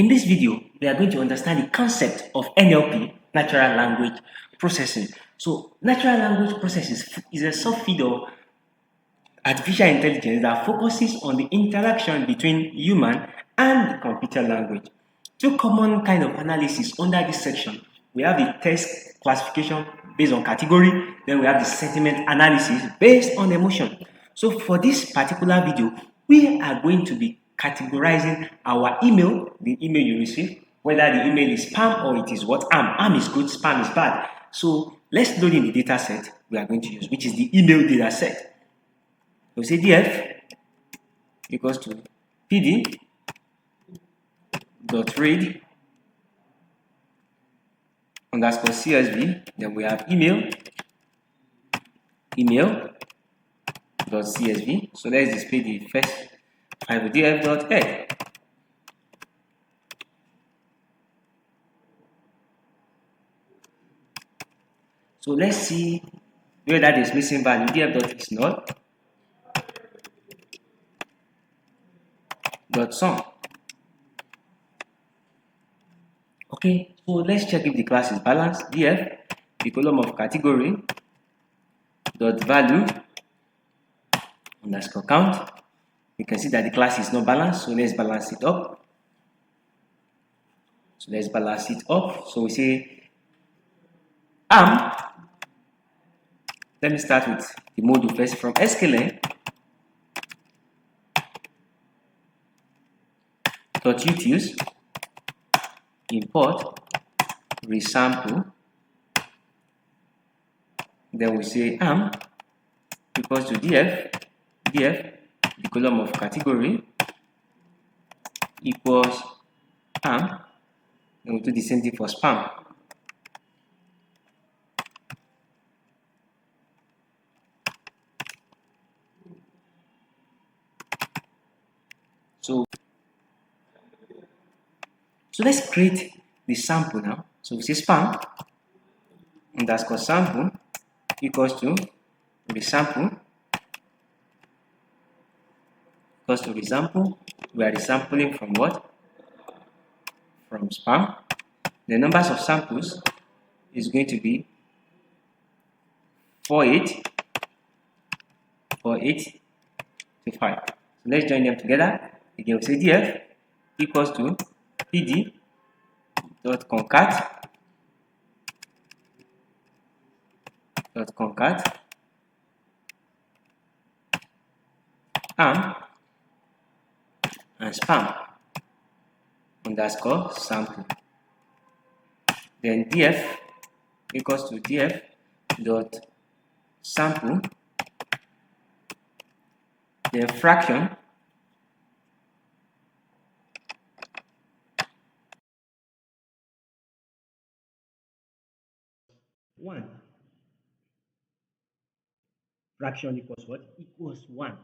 In this video, we are going to understand the concept of NLP, natural language processing. So, natural language processing is a subfield of artificial intelligence that focuses on the interaction between human and the computer language. Two common kind of analysis under this section. We have the text classification based on category, then we have the sentiment analysis based on emotion. So for this particular video, we are going to be categorizing our email, the email you receive, whether the email is spam or it is what am. Am is good, spam is bad. So let's load in the data set we are going to use, which is the email data set. We'll say df equals to pd dot read underscore csv. Then we have email dot csv. So let's display the first file df dot head. So let's see where that is missing value. df dot is not dot sum. Okay, so let's check if the class is balanced. df, the column of category dot value underscore count. You can see that the class is not balanced, so let's balance it up. So we say am. Let me start with the module first from sklearn dot utils import resample. Then we say am equals to df, the column of category equals am. Then we do the same thing for spam. So let's create the sample now. So we say spam underscore sample equals to resample equals to resample. We are resampling from what? From spam. The numbers of samples is going to be 48 to 5. So let's join them together. Again, we say df equals to pd dot concat am and spam underscore sample. Then df equals to df dot sample, then fraction one. Fraction equals what? Equals 1.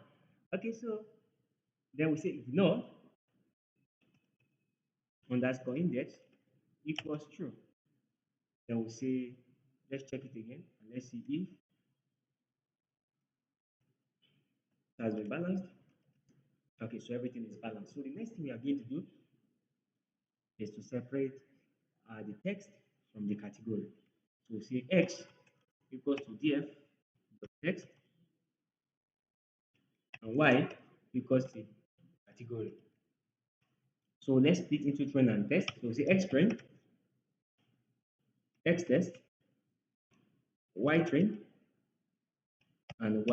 Okay, so then we say ignore underscore index equals true. Then we say, let's check it again and let's see if it has been balanced. Okay, so everything is balanced. So the next thing we are going to do is to separate the text from the category. So we say x equals to df dot text and y equals to category. So let's split into train and test. So we say x train, x test, y train, and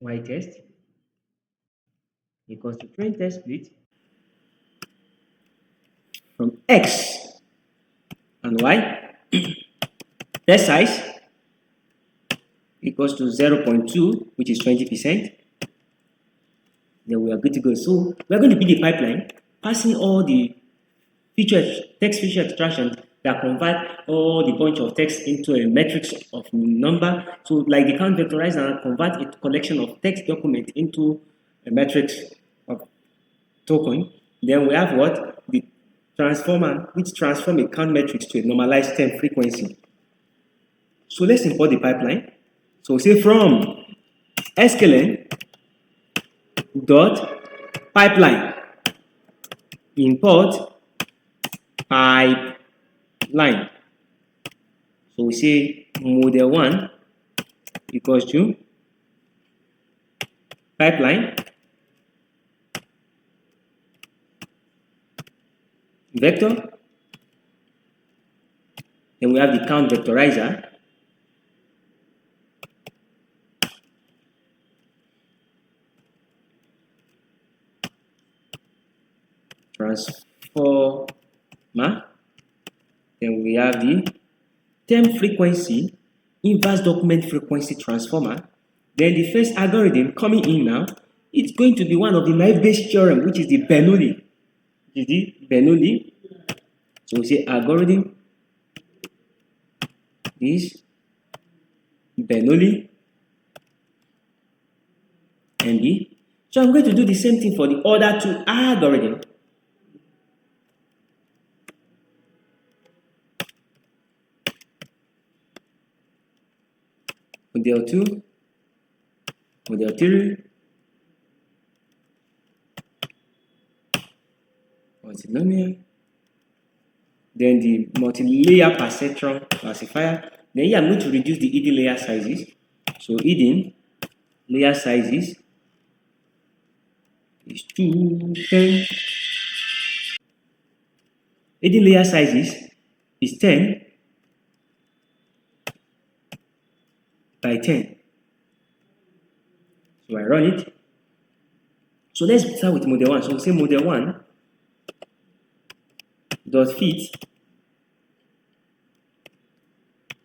y test equals to train test split from x and y. Test size equals to 0.2, which is 20%. Then we are good to go. So we are going to build a pipeline passing all the text feature extraction that convert all the bunch of text into a matrix of number. So like the count vectorize and convert a collection of text document into a matrix of token. Then we have what? The transformer, which transform a count matrix to a normalized term frequency. So let's import the pipeline. So say from sklearn dot pipeline. Import pipeline. So we say model 1 equals to pipeline vector. Then we have the count vectorizer. Transformer. Then we have the term frequency, inverse document frequency transformer. Then the first algorithm coming in now, it's going to be one of the naive-Bayes theorem, which is the Bernoulli. So we say algorithm is Bernoulli NB. So I'm going to do the same thing for the other two algorithms. Model 2, model 3, multinomial, then the multi-layer perceptron classifier. Then here I'm going to reduce the hidden layer sizes. So hidden layer sizes is 210. Hidden layer sizes is 10 by 10. So I run it. So let's start with model 1. So we say model 1 dot fit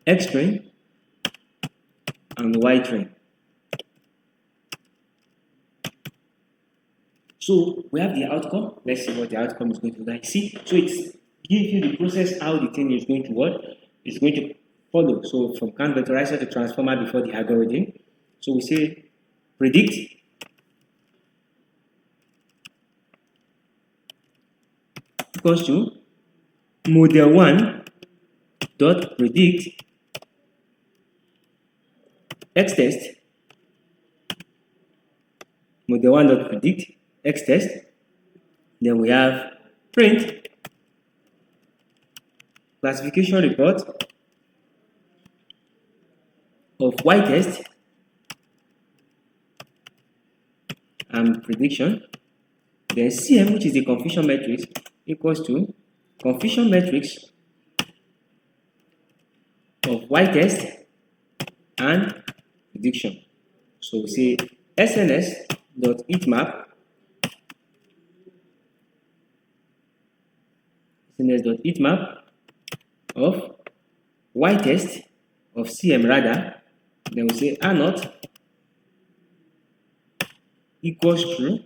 X train and Y train. So we have the outcome. Let's see what the outcome is going to be like. See, so it's gives you the process how the thing is going to work. It's going to follow. So from count vectorizer to transformer before the algorithm. So we say predict equals to model 1 dot predict X test. Model 1 dot predict X test. Then we have print classification report of Y test and prediction. Then CM, which is the confusion matrix, equals to confusion matrix of Y test and prediction. So we say SNS.heatmap of Y test of CM rather. Then we say R naught equals true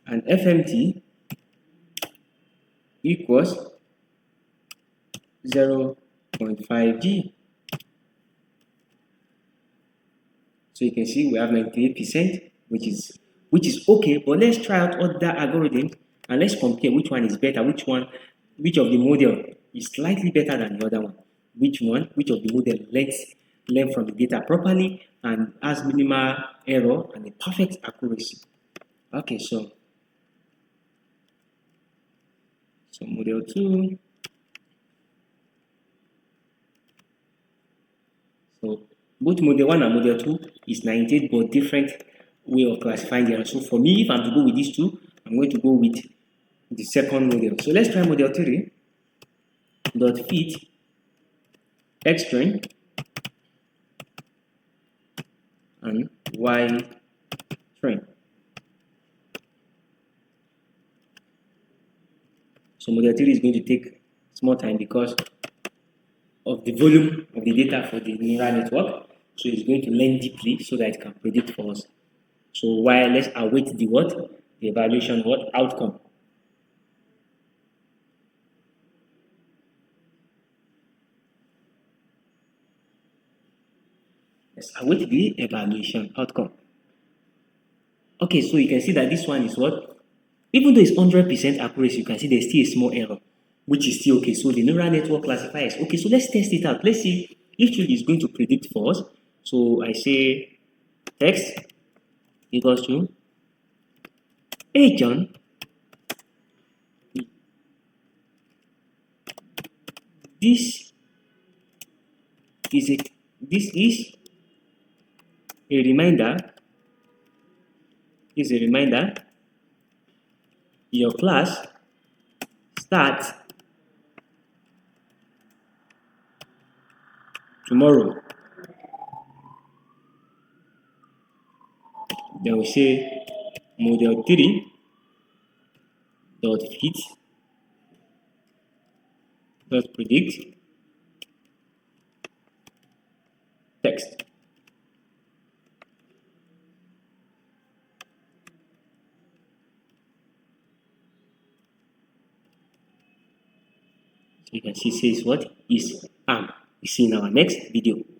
and FMT equals 0.5G. So you can see we have 98%, which is okay. But let's try out other algorithms and let's compare which one is better, which of the model is slightly better than the other one. Which of the model learn from the data properly and has minimal error and a perfect accuracy. Okay, so model 2. So both model 1 and model 2 is 98, but different way of classifying the error. So for me, if I'm to go with these two, I'm going to go with the second model. So let's try model 3 dot fit X train and Y train. So model 3 is going to take small time because of the volume of the data for the neural network. So it's going to learn deeply so that it can predict for us. So while let's await the evaluation outcome. Let's await the evaluation outcome. Okay, so you can see that this one is what? Even though it's 100% accuracy, you can see there's still a small error, which is still okay. So the neural network classifier is okay. So let's test it out. Let's see if truly is going to predict for us. So I say text equals to Hey John, this is a this a reminder is a reminder your class starts tomorrow. Then we say model 3 dot fit dot predict text. So you can see says what is am. We see in our next video.